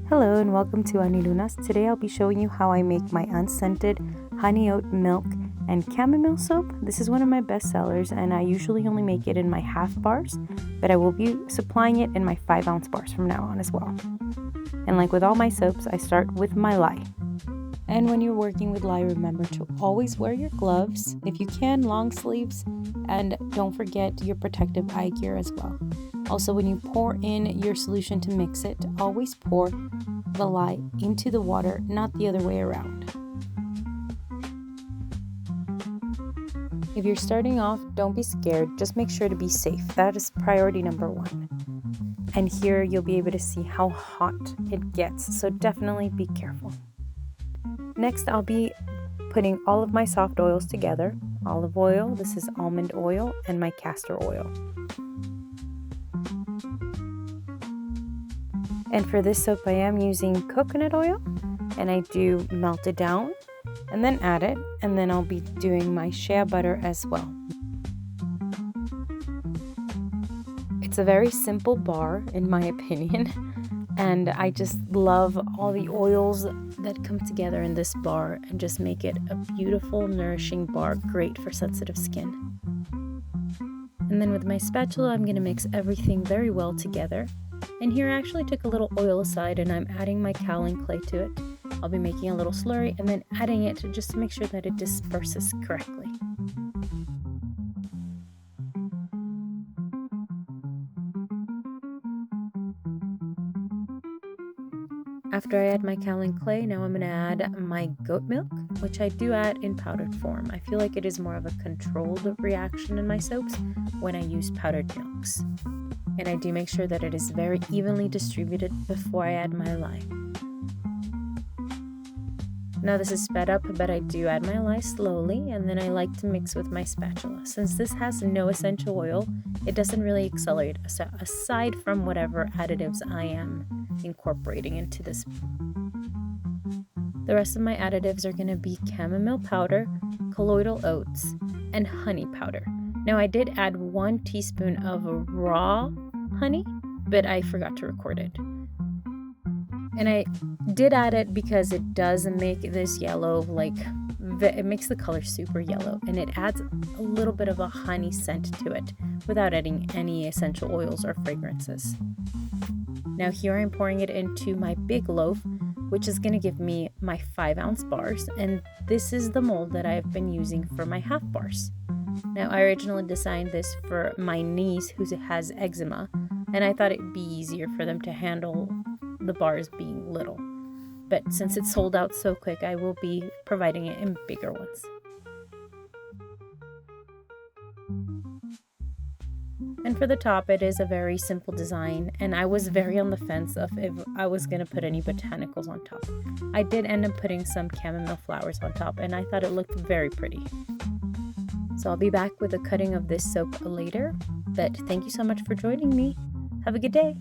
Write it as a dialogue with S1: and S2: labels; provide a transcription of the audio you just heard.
S1: Hello and welcome to Anilunas. Today I'll be showing you how I make my unscented honey oat milk and chamomile soap. This is one of my best sellers and I usually only make it in my half bars, but I will be supplying it in my 5-ounce bars from now on as well. And like with all my soaps, I start with my lye. And when you're working with lye, remember to always wear your gloves, if you can, long sleeves, and don't forget your protective eye gear as well. Also, when you pour in your solution to mix it, always pour the lye into the water, not the other way around. If you're starting off, don't be scared, just make sure to be safe. That is priority number 1. And here you'll be able to see how hot it gets, so definitely be careful. Next, I'll be putting all of my soft oils together. Olive oil, this is almond oil, and my castor oil. And for this soap, I am using coconut oil, and I do melt it down and then add it, and then I'll be doing my shea butter as well. It's a very simple bar in my opinion, and I just love all the oils that come together in this bar and just make it a beautiful, nourishing bar, great for sensitive skin. And then with my spatula, I'm going to mix everything very well together. And here I actually took a little oil aside and I'm adding my kaolin clay to it. I'll be making a little slurry and then adding it just to make sure that it disperses correctly. After I add my kaolin clay, now I'm going to add my goat milk, which I do add in powdered form. I feel like it is more of a controlled reaction in my soaps when I use powdered milks. And I do make sure that it is very evenly distributed before I add my lye. Now this is sped up, but I do add my lye slowly, and then I like to mix with my spatula. Since this has no essential oil, it doesn't really accelerate aside from whatever additives I am incorporating into this. The rest of my additives are going to be chamomile powder, colloidal oats, and honey powder. Now I did add 1 teaspoon of raw honey, but I forgot to record it. And I did add it because it does make this yellow, it makes the color super yellow, and it adds a little bit of a honey scent to it without adding any essential oils or fragrances. Now here I'm pouring it into my big loaf, which is going to give me my 5-ounce bars, and this is the mold that I've been using for my half bars. Now I originally designed this for my niece who has eczema, and I thought it'd be easier for them to handle the bars being little. But since it sold out so quick, I will be providing it in bigger ones. And for the top, it is a very simple design, and I was very on the fence of if I was going to put any botanicals on top. I did end up putting some chamomile flowers on top, and I thought it looked very pretty. So I'll be back with a cutting of this soap later, but thank you so much for joining me. Have a good day.